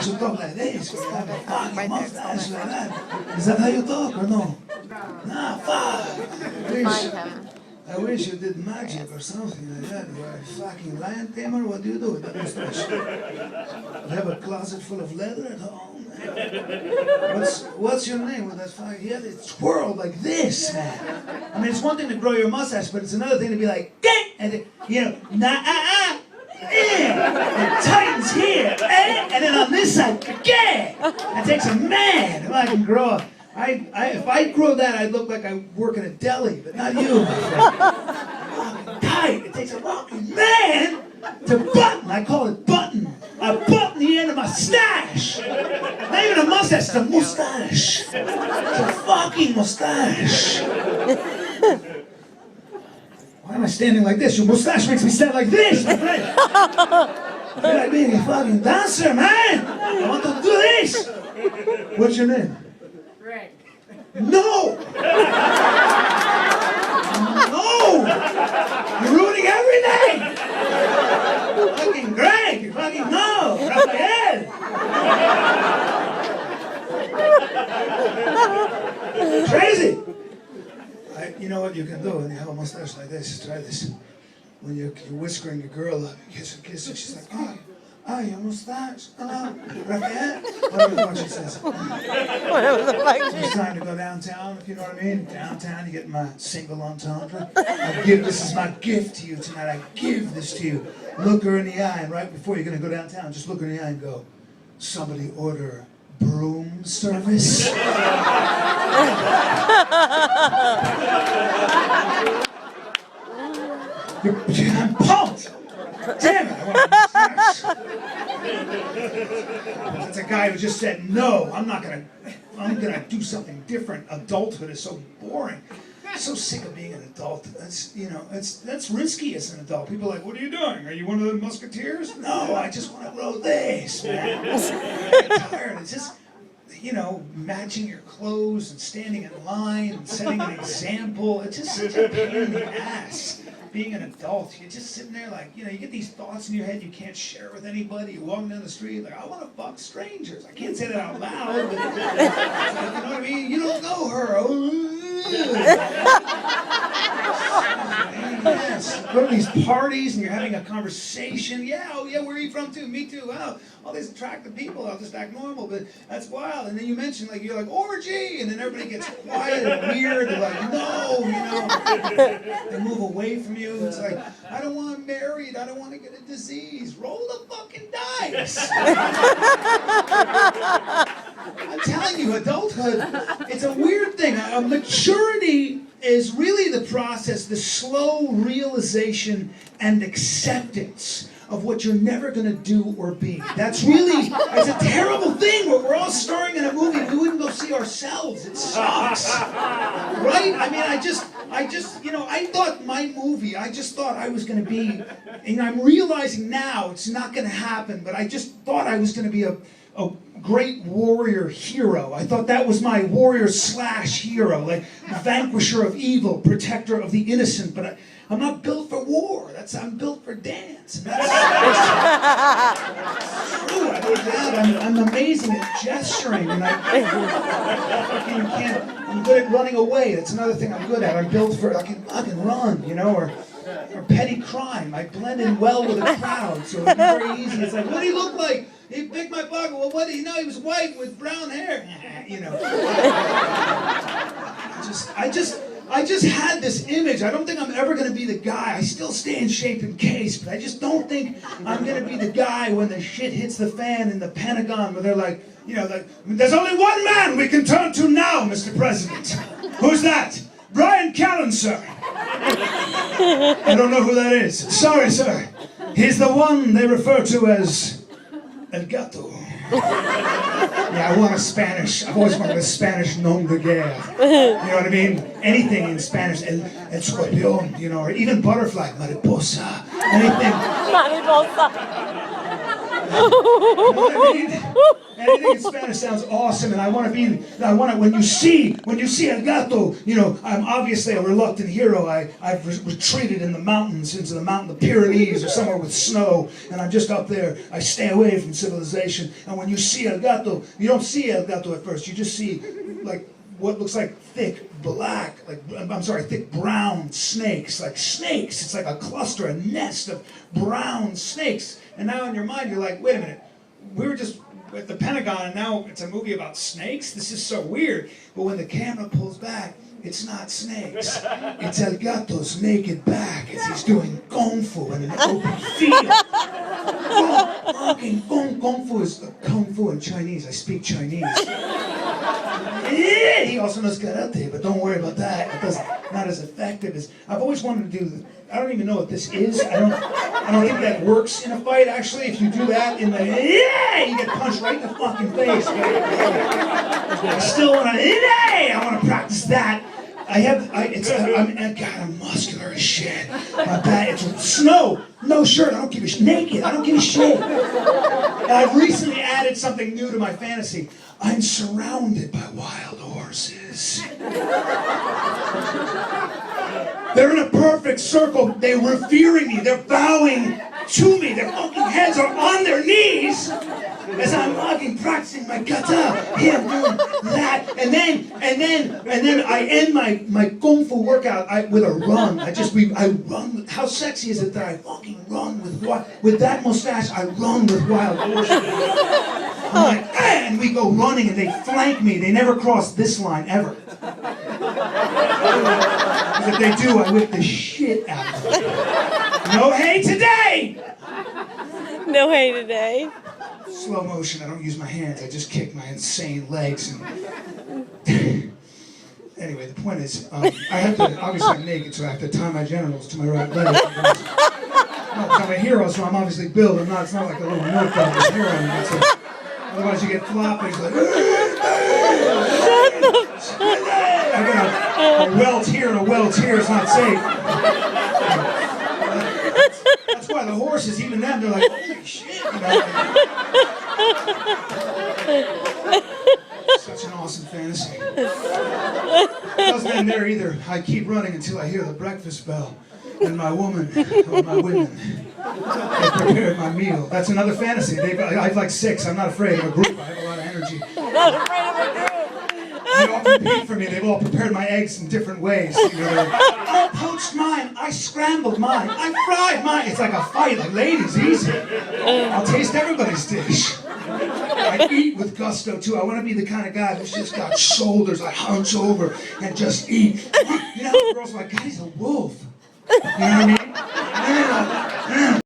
should talk like this. You have a fucking mustache like that. Is that how you talk or no? Nah, fuck. I wish you did magic or something like that. You're a fucking lion tamer. What do you do with that mustache? You have a closet full of leather at home? What's your name with that fucking head? It's twirled like this, man. I mean, it's one thing to grow your mustache, but it's another thing to be like, gay, and you know, it tightens here, and then on this side, gay. It takes a man if I can grow up. If I grow that, I'd look like I work in a deli, but not you, my friend. Tight. It takes a fucking man to button. I call it button. I button the end of my stash. Not even a mustache, it's a mustache. It's a fucking mustache. Why am I standing like this? Your mustache makes me stand like this, my friend. I feel like being a fucking dancer, man. I want to do this. What's your name? No! No! You're ruining everything! Fucking Greg! You fucking no! Raphael! Crazy! You know what you can do when you have a mustache like this? Try this. When you're whiskering a girl up, you kiss her, she's like, oh, your mustache. Raphael? Whatever the fuck she says. Whatever the fuck she It's time to go downtown, if you know what I mean. Downtown, you get my single entendre. This is my gift to you tonight. I give this to you. Look her in the eye, and right before you're going to go downtown, just look her in the eye and go, somebody order broom service. I'm pumped! Damn it, I want a mustache. That's a guy who just said, no, I'm gonna do something different. Adulthood is so boring. I'm so sick of being an adult. That's risky as an adult. People are like, what are you doing? Are you one of the musketeers? No, I just want to grow this, man. I'm tired. It's just, matching your clothes and standing in line and setting an example. It's just such a pain in the ass. Being an adult, you're just sitting there like, you get these thoughts in your head you can't share with anybody. You're walking down the street like, I want to fuck strangers. I can't say that out loud, but you know what I mean? You don't know her. Yes. Go to these parties and you're having a conversation. Yeah, oh yeah, where are you from too? Me too. Wow, all these attractive people. I'll just act normal, but that's wild. And then you mention you're like orgy, and then everybody gets quiet and weird. They're like, no, they move away from you. It's like, I don't want to get married. I don't want to get a disease. Roll the fucking dice. I'm telling you, adulthood, it's a weird thing. Maturity is really the process, the slow realization and acceptance of what you're never going to do or be. It's a terrible thing where we're all starring in a movie and we wouldn't go see ourselves. It sucks. Right? I mean, I thought my movie, I just thought I was going to be, and I'm realizing now it's not going to happen, but I just thought I was going to be a great warrior hero. I thought that was my warrior/hero, like vanquisher of evil, protector of the innocent, but I'm not built for war. I'm built for dance. And that's true. I'm amazing at gesturing, and I'm good at running away. That's another thing I'm good at. I'm built for, I can run, or petty crime. I blend in well with a crowd, so it's very easy. It's like, what did he look like? He picked my pocket. Well, what did he know? He was white with brown hair. I just had this image. I don't think I'm ever going to be the guy. I still stay in shape in case, but I just don't think I'm going to be the guy when the shit hits the fan in the Pentagon where they're like, there's only one man we can turn to now, Mr. President. Who's that? Brian Callen, sir. I don't know who that is. Sorry, sir. He's the one they refer to as El Gato. Yeah, I want a Spanish. I've always wanted a Spanish nom de guerre. You know what I mean? Anything in Spanish, el escorpión, or even butterfly, mariposa, anything. Mariposa. You know what I mean? Anything in Spanish sounds awesome, and I want to, when you see El Gato, I'm obviously a reluctant hero. I've retreated in the mountains, into the Pyrenees, or somewhere with snow, and I'm just up there. I stay away from civilization, and when you see El Gato, you don't see El Gato at first, you just see, like, what looks like thick brown snakes, like snakes. It's like a cluster, a nest of brown snakes. And now in your mind, you're like, wait a minute, we were just at the Pentagon and now it's a movie about snakes? This is so weird. But when the camera pulls back, it's not snakes. It's El Gato's naked back as he's doing kung fu in an open field. Kung fu is kung fu in Chinese. I speak Chinese. He also knows karate, but don't worry about that. It's not as effective as I've always wanted to do. I don't even know what this is. I don't think that works in a fight. Actually, if you do that in the you get punched right in the fucking face. I still want to. I want to practice that. I'm muscular as shit. My back, it's snow, no shirt. I don't give a shit. Naked. I don't give a shit. And I've recently added something new to my fantasy. I'm surrounded by wild horses. They're in a perfect circle. They're revering me. They're bowing to me. Their fucking heads are on their knees as I'm walking, practicing my kata. Him doing that, and then I end my kung fu workout with a run. I run. How sexy is it that I fucking run with that mustache? I run with wild horses. I'm like, and we go running, and they flank me. They never cross this line ever. Because if they do, I whip the shit out of them. No hay today! No hay today. Slow motion, I don't use my hands, I just kick my insane legs. And anyway, the point is, obviously I'm naked, so I have to tie my genitals to my right leg. I'm a hero, so I'm obviously built. It's not like a little milk dog with hair on it. Otherwise you get floppy. It's like, I got a welt here and a welt here. It's not safe. That's why the horses, even them, they're like, holy shit. Such an awesome fantasy. It doesn't end there either. I keep running until I hear the breakfast bell. And my women, they prepared my meal. That's another fantasy. I have like 6. I'm not afraid of a group. I have a lot of energy. Not afraid of a group. They all compete for me. They've all prepared my eggs in different ways. I poached mine. I scrambled mine. I fried mine. It's like a fight. Like, ladies, easy. I'll taste everybody's dish. I eat with gusto too. I want to be the kind of guy who's just got shoulders. I hunch over and just eat. The girls are like, God, he's a wolf. You know what I mean?